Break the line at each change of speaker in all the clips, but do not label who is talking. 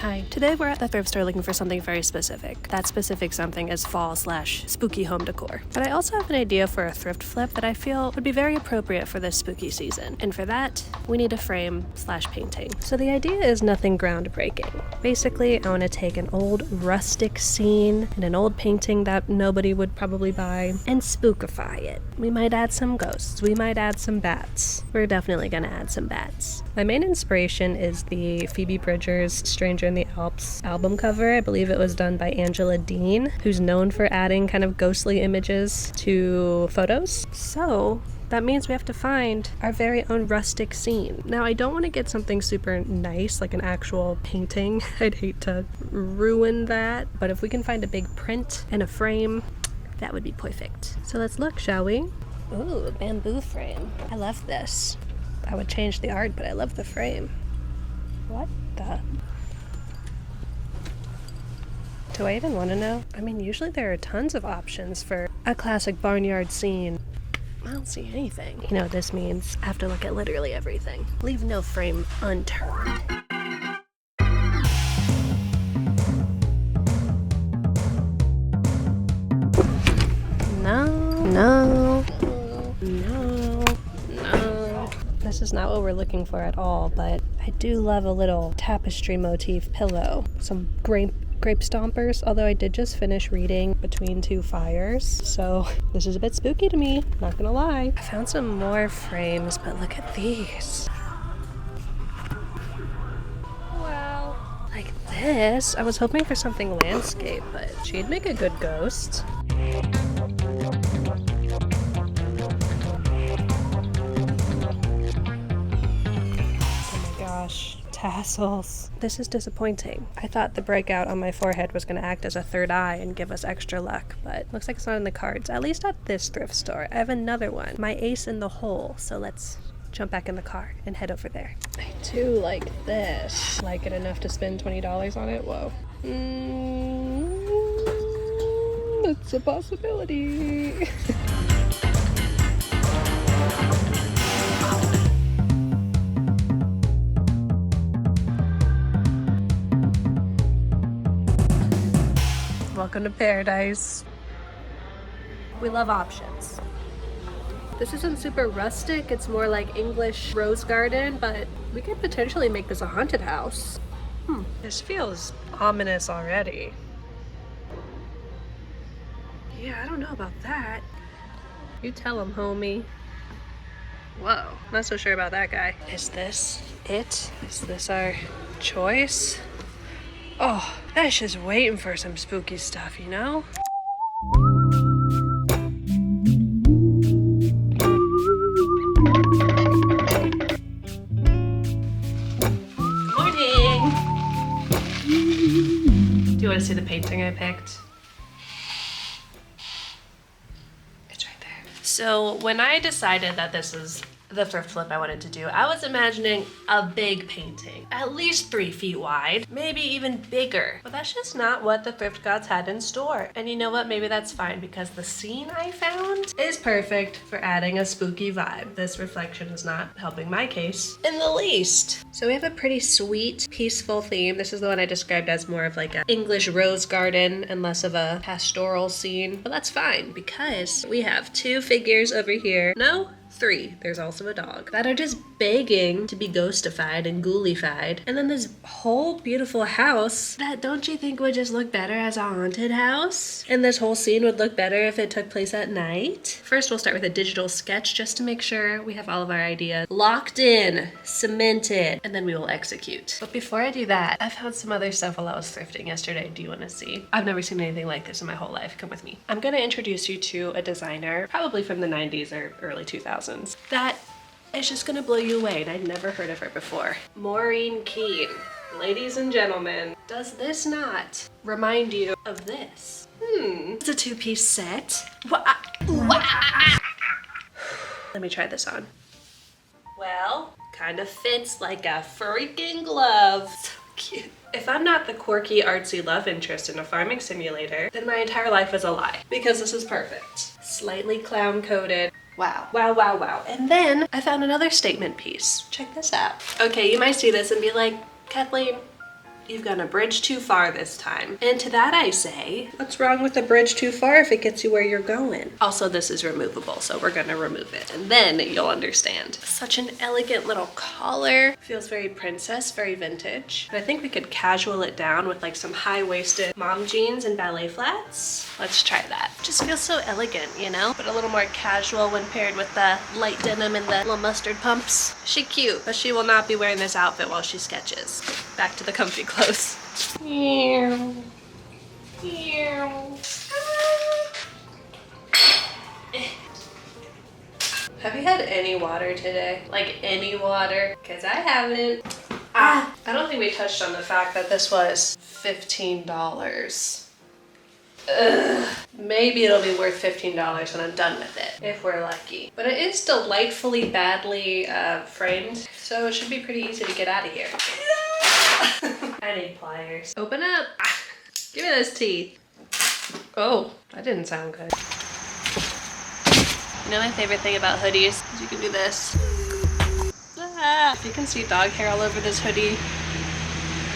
Hi, today we're at the thrift store looking for something very specific. That specific something is fall/spooky home decor. But I also have an idea for a thrift flip that I feel would be very appropriate for this spooky season. And for that, we need a frame/painting. So the idea is nothing groundbreaking. Basically, I want to take an old rustic scene and an old painting that nobody would probably buy and spookify it. We might add some ghosts. We might add some bats. We're definitely gonna add some bats. My main inspiration is the Phoebe Bridgers' Stranger in the Alps album cover. I believe it was done by Angela Dean, who's known for adding kind of ghostly images to photos. So that means we have to find our very own rustic scene. Now, I don't want to get something super nice, like an actual painting. I'd hate to ruin that. But if we can find a big print and a frame, that would be perfect. So let's look, shall we? Ooh, a bamboo frame. I love this. I would change the art, but I love the frame. What the? Do I even want to know? I mean, usually there are tons of options for a classic barnyard scene. I don't see anything. You know what this means? I have to look at literally everything. Leave no frame unturned. No. This is not what we're looking for at all, but I do love a little tapestry motif pillow. Some grape stompers, although I did just finish reading Between Two Fires, so this is a bit spooky to me, not gonna lie. I found some more frames, but look at these. Wow. Like this. I was hoping for something landscape, but she'd make a good ghost. Tassels. This is disappointing. I thought the breakout on my forehead was going to act as a third eye and give us extra luck, but looks like it's not in the cards, at least at this thrift store. I have another one, my ace in the hole, so let's jump back in the car and head over there. I do like this. Like it enough to spend $20 on it? Whoa. It's a possibility. Welcome to paradise. We love options. This isn't super rustic, it's more like English rose garden, but we could potentially make this a haunted house. This feels ominous already. Yeah, I don't know about that. You tell him, homie. Whoa, not so sure about that guy. Is this it? Is this our choice? Oh, that's just waiting for some spooky stuff, you know? Good morning! Do you want to see the painting I picked? It's right there. So when I decided that this is the thrift flip I wanted to do, I was imagining a big painting, at least 3 feet wide, maybe even bigger. But that's just not what the thrift gods had in store. And you know what? Maybe that's fine, because the scene I found is perfect for adding a spooky vibe. This reflection is not helping my case in the least. So we have a pretty sweet, peaceful theme. This is the one I described as more of like an English rose garden and less of a pastoral scene. But that's fine, because we have 2 figures over here. No? 3, there's also a dog, that are just begging to be ghostified and ghoulified. And then this whole beautiful house that, don't you think, would just look better as a haunted house? And this whole scene would look better if it took place at night. First, we'll start with a digital sketch just to make sure we have all of our ideas locked in, cemented, and then we will execute. But before I do that, I found some other stuff while I was thrifting yesterday. Do you want to see? I've never seen anything like this in my whole life. Come with me. I'm going to introduce you to a designer, probably from the 90s or early 2000s. That is just gonna blow you away, and I'd never heard of her before. Maureen Keane. Ladies and gentlemen, does this not remind you of this? It's a 2-piece set. Let me try this on. Well, kind of fits like a freaking glove. So cute. If I'm not the quirky, artsy love interest in a farming simulator, then my entire life is a lie, because this is perfect. Slightly clown-coated. Wow, wow, wow, wow. And then I found another statement piece. Check this out. Okay, you might see this and be like, Kathleen, You've gone a bridge too far this time. And to that I say, what's wrong with a bridge too far if it gets you where you're going? Also, this is removable, so we're gonna remove it, and then you'll understand. Such an elegant little collar. Feels very princess, very vintage. But I think we could casual it down with like some high-waisted mom jeans and ballet flats. Let's try that. Just feels so elegant, you know? But a little more casual when paired with the light denim and the little mustard pumps. She cute, but she will not be wearing this outfit while she sketches. Back to the comfy clothes. Have you had any water today? Like any water? Because I haven't. I don't think we touched on the fact that this was $15. Ugh. Maybe it'll be worth $15 when I'm done with it, if we're lucky. But it is delightfully badly framed, so it should be pretty easy to get out of here. I need pliers. Open up. Give me those teeth. Oh, that didn't sound good. You know my favorite thing about hoodies is you can do this. If you can see dog hair all over this hoodie,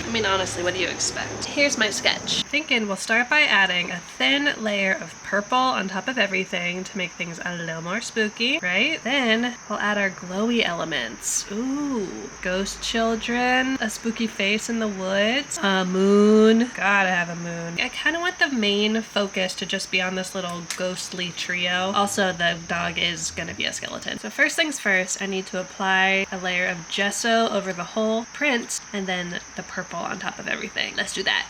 I mean, honestly, what do you expect? Here's my sketch. Thinking we'll start by adding a thin layer of purple on top of everything to make things a little more spooky, right? Then we'll add our glowy elements. Ooh, ghost children, a spooky face in the woods, a moon. Gotta have a moon. I kind of want the main focus to just be on this little ghostly trio. Also, the dog is gonna be a skeleton. So first things first, I need to apply a layer of gesso over the whole print and then the purple on top of everything. Let's do that.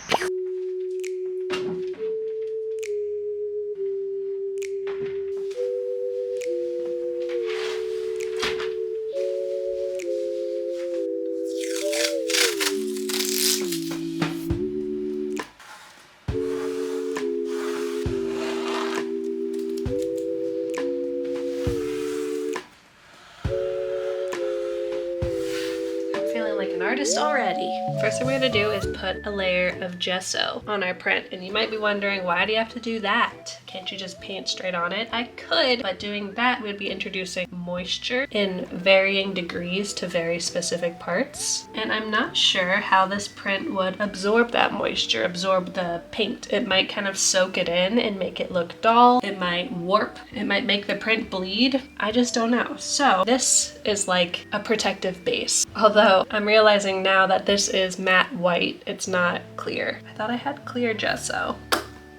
Artist already. First thing we're gonna do is put a layer of gesso on our print, and you might be wondering, why do you have to do that? Can't you just paint straight on it? I could, but doing that would be introducing moisture in varying degrees to very specific parts, and I'm not sure how this print would absorb that moisture, absorb the paint. It might kind of soak it in and make it look dull. It might warp. It might make the print bleed. I just don't know. So this is like a protective base, although I'm realizing now that this is matte white. It's not clear. I thought I had clear gesso.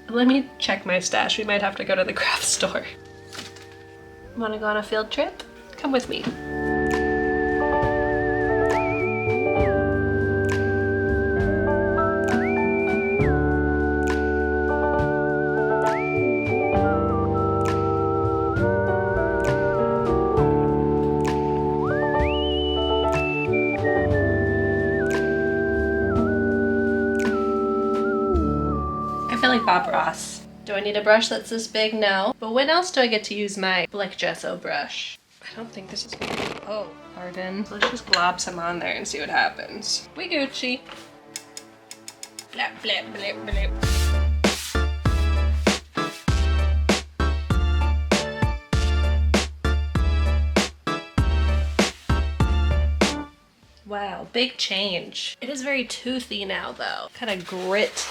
Let me check my stash. We might have to go to the craft store. Want to go on a field trip? Come with me. Like Bob Ross. Do I need a brush that's this big? No. But when else do I get to use my black gesso brush? I don't think this is gonna be, oh, pardon. Let's just glob some on there and see what happens. We Gucci. Blap, blap, blap, blap. Wow, big change. It is very toothy now though. Kind of grit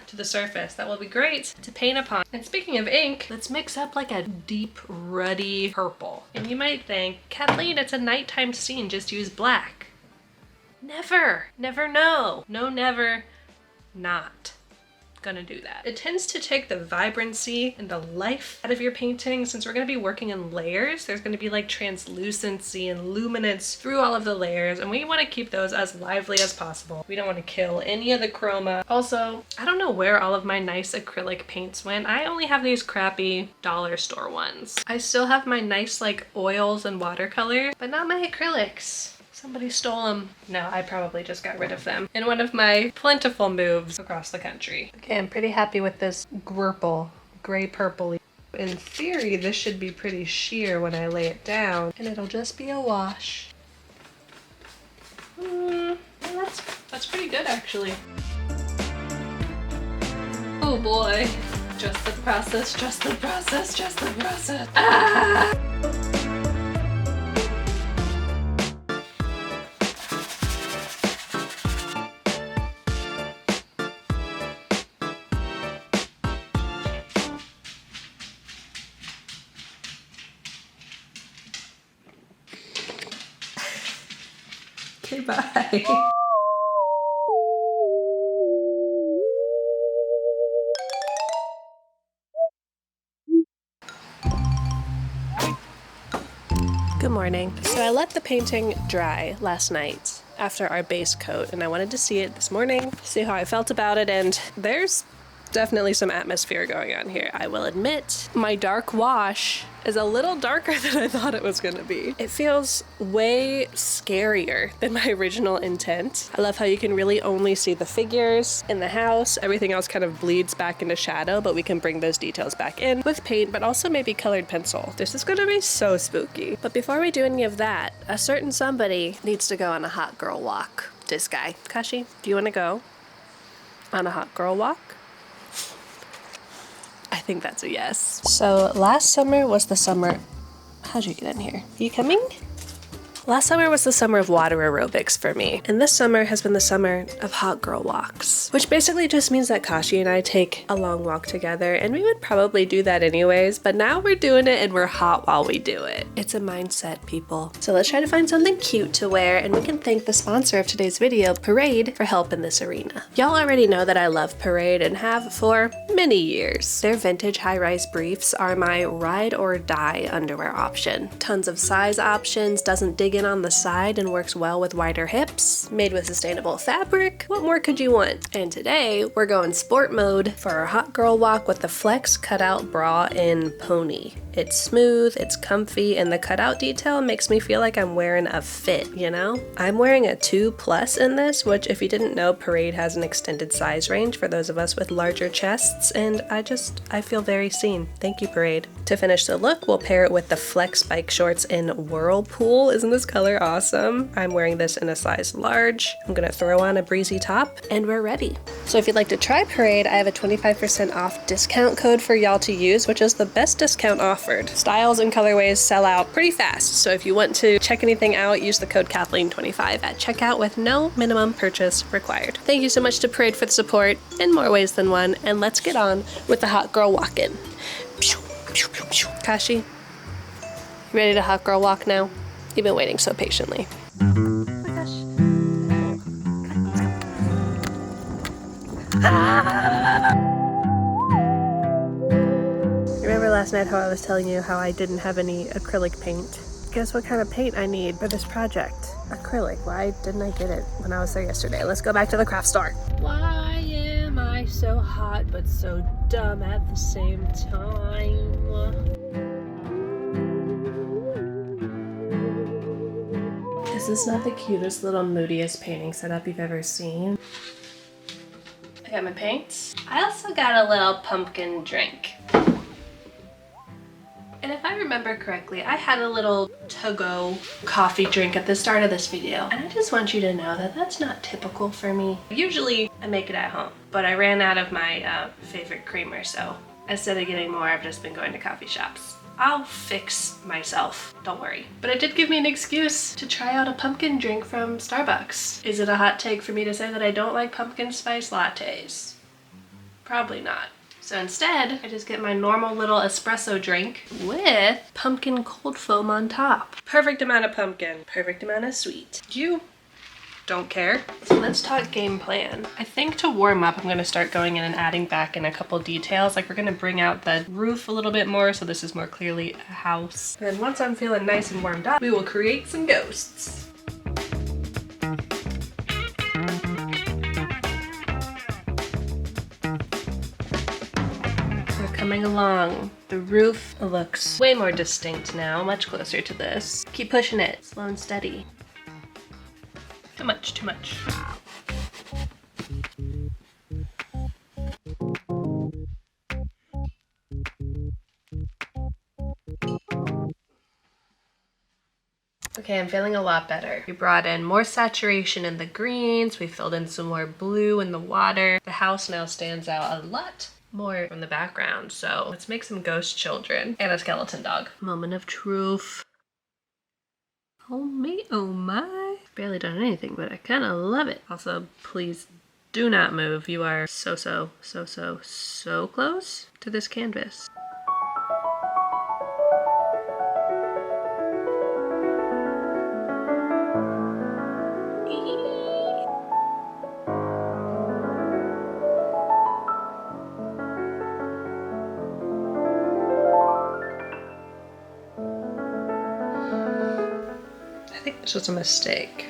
to the surface. That will be great to paint upon. And speaking of ink, let's mix up like a deep ruddy purple. And you might think, Kathleen, it's a nighttime scene, just use black. Never, never, no, never, not gonna do that. It tends to take the vibrancy and the life out of your painting. Since we're gonna be working in layers, there's gonna be like translucency and luminance through all of the layers, and we wanna keep those as lively as possible. We don't wanna kill any of the chroma. Also, I don't know where all of my nice acrylic paints went. I only have these crappy dollar store ones. I still have my nice like oils and watercolor, but not my acrylics. Somebody stole them. No, I probably just got rid of them in one of my plentiful moves across the country. Okay, I'm pretty happy with this grpurple, gray purpley. In theory, this should be pretty sheer when I lay it down, and it'll just be a wash. Well, that's pretty good actually. Oh boy. Just the process, just the process, just the process. Ah! bye. Good morning. So I let the painting dry last night after our base coat, and I wanted to see it this morning, see how I felt about it, and there's definitely some atmosphere going on here. I will admit, my dark wash is a little darker than I thought it was gonna be. It feels way scarier than my original intent. I love how you can really only see the figures in the house. Everything else kind of bleeds back into shadow, but we can bring those details back in with paint, but also maybe colored pencil. This is gonna be so spooky. But before we do any of that, a certain somebody needs to go on a hot girl walk. This guy. Kashi, do you wanna go on a hot girl walk? I think that's a yes. So last summer was the summer. How'd you get in here? Are you coming? Last summer was the summer of water aerobics for me, and this summer has been the summer of hot girl walks, which basically just means that Kashi and I take a long walk together, and we would probably do that anyways, but now we're doing it and we're hot while we do it. It's a mindset, people. So let's try to find something cute to wear, and we can thank the sponsor of today's video, Parade, for help in this arena. Y'all already know that I love Parade and have for many years. Their vintage high-rise briefs are my ride or die underwear option. Tons of size options, doesn't dig in on the side and works well with wider hips, made with sustainable fabric. What more could you want? And today we're going sport mode for our hot girl walk with the Flex cutout bra in pony. It's smooth, it's comfy, and the cutout detail makes me feel like I'm wearing a fit, you know? I'm wearing a 2+ in this, which if you didn't know, Parade has an extended size range for those of us with larger chests, and I feel very seen. Thank you, Parade. To finish the look, we'll pair it with the Flex bike shorts in Whirlpool. Isn't this color awesome? I'm wearing this in a size large. I'm gonna throw on a breezy top, and we're ready. So if you'd like to try Parade, I have a 25% off discount code for y'all to use, which is the best discount offered. Styles and colorways sell out pretty fast, so if you want to check anything out, use the code Kathleen25 at checkout with no minimum purchase required. Thank you so much to Parade for the support in more ways than one, and let's get on with the hot girl walk-in. Kashi, you ready to hot girl walk now? You've been waiting so patiently. Oh my gosh. Remember last night how I was telling you how I didn't have any acrylic paint? Guess what kind of paint I need for this project? Acrylic. Why didn't I get it when I was there yesterday? Let's go back to the craft store. Why am I so hot but so dumb at the same time? Is this not the cutest little moodiest painting setup you've ever seen? I got my paints. I also got a little pumpkin drink. And if I remember correctly, I had a little to-go coffee drink at the start of this video. And I just want you to know that that's not typical for me. Usually I make it at home, but I ran out of my favorite creamer, so instead of getting more, I've just been going to coffee shops. I'll fix myself, don't worry. But it did give me an excuse to try out a pumpkin drink from Starbucks. Is it a hot take for me to say that I don't like pumpkin spice lattes? Probably not. So instead, I just get my normal little espresso drink with pumpkin cold foam on top. Perfect amount of pumpkin, perfect amount of sweet. You don't care. So let's talk game plan. I think to warm up, I'm gonna start going in and adding back in a couple details. Like we're gonna bring out the roof a little bit more so this is more clearly a house. And then once I'm feeling nice and warmed up, we will create some ghosts. Coming along. The roof looks way more distinct now, much closer to this. Keep pushing it, slow and steady. Too much, too much. Okay, I'm feeling a lot better. We brought in more saturation in the greens, we filled in some more blue in the water. The house now stands out a lot more from the background, so let's make some ghost children and a skeleton dog. Moment of truth. Oh me, oh my. Barely done anything, but I kind of love it. Also, please do not move. You are so close to this canvas. This was a mistake.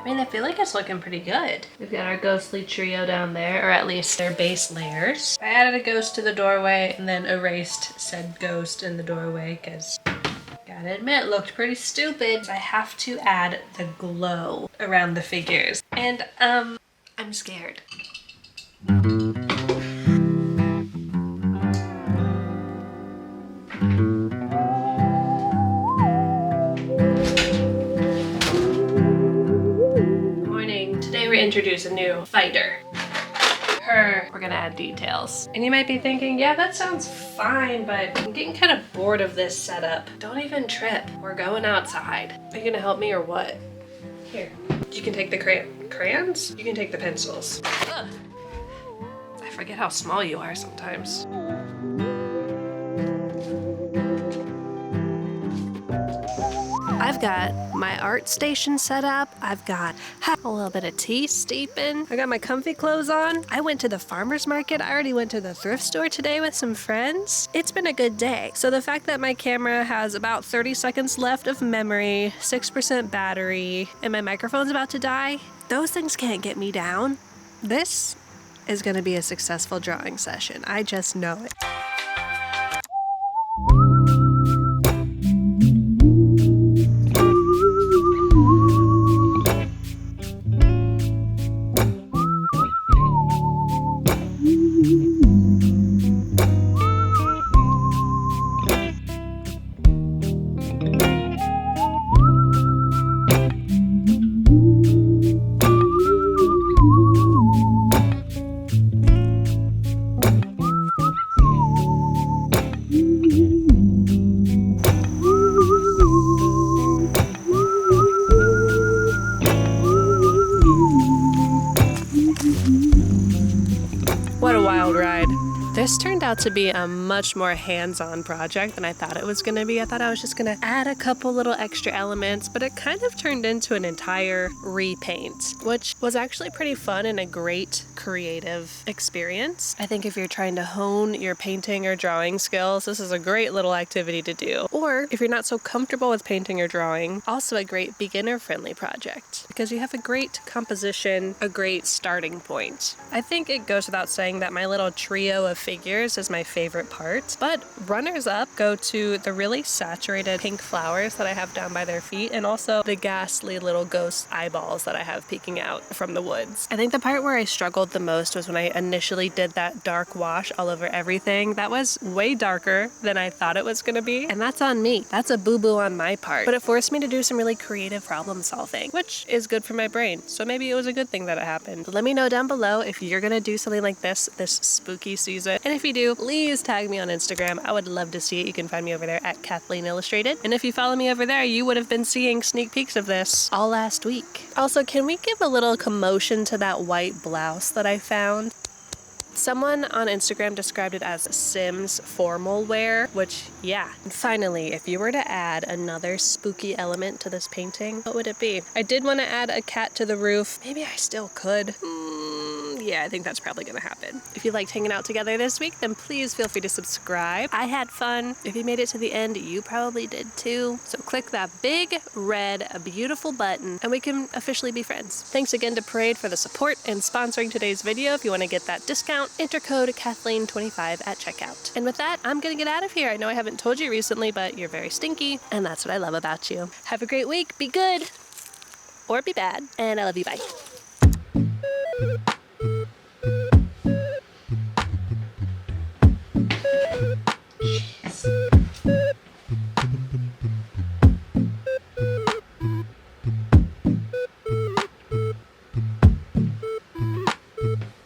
I feel like it's looking pretty good. We've got our ghostly trio down there, or at least their base layers. I added a ghost to the doorway and then erased said ghost in the doorway because, gotta admit, it looked pretty stupid. I have to add the glow around the figures. And, I'm scared. Introduce a new fighter. We're gonna add details. And you might be thinking, yeah, that sounds fine, but I'm getting kind of bored of this setup. Don't even trip. We're going outside. Are you gonna help me or what? Here. You can take the crayons? You can take the pencils. Ugh. I forget how small you are sometimes. I've got my art station set up. I've got a little bit of tea steeping. I got my comfy clothes on. I went to the farmer's market. I already went to the thrift store today with some friends. It's been a good day. So the fact that my camera has about 30 seconds left of memory, 6% battery, and my microphone's about to die, those things can't get me down. This is gonna be a successful drawing session. I just know it. What a wild ride. This turned out to be a much more hands-on project than I thought it was gonna be. I thought I was just gonna add a couple little extra elements, but it kind of turned into an entire repaint, which was actually pretty fun and a great creative experience. I think if you're trying to hone your painting or drawing skills, this is a great little activity to do. Or if you're not so comfortable with painting or drawing, also a great beginner-friendly project because you have a great composition, a great starting point. I think it goes without saying that my little trio of figures is my favorite part, but runners up go to the really saturated pink flowers that I have down by their feet and also the ghastly little ghost eyeballs that I have peeking out from the woods. I think the part where I struggled the most was when I initially did that dark wash all over everything. That was way darker than I thought it was gonna be, and that's on me. That's a boo-boo on my part, but it forced me to do some really creative problem solving, which is good for my brain, so maybe it was a good thing that it happened. Let me know down below if you're gonna do something like this spooky season. And if you do, please tag me on Instagram. I would love to see it. You can find me over there at kathleenillustrated. And if you follow me over there, you would have been seeing sneak peeks of this all last week. Also, can we give a little commotion to that white blouse that I found? Someone on Instagram described it as Sims formal wear, which, yeah. And finally, if you were to add another spooky element to this painting, what would it be? I did want to add a cat to the roof. Maybe I still could. Yeah, I think that's probably gonna happen. If you liked hanging out together this week, then please feel free to subscribe. I had fun. If you made it to the end, you probably did too. So click that big, red, beautiful button, and we can officially be friends. Thanks again to Parade for the support and sponsoring today's video. If you want to get that discount, enter code Kathleen25 at checkout. And with that, I'm gonna get out of here. I know I haven't told you recently, but you're very stinky, and that's what I love about you. Have a great week. Be good. Or be bad. And I love you. Bye.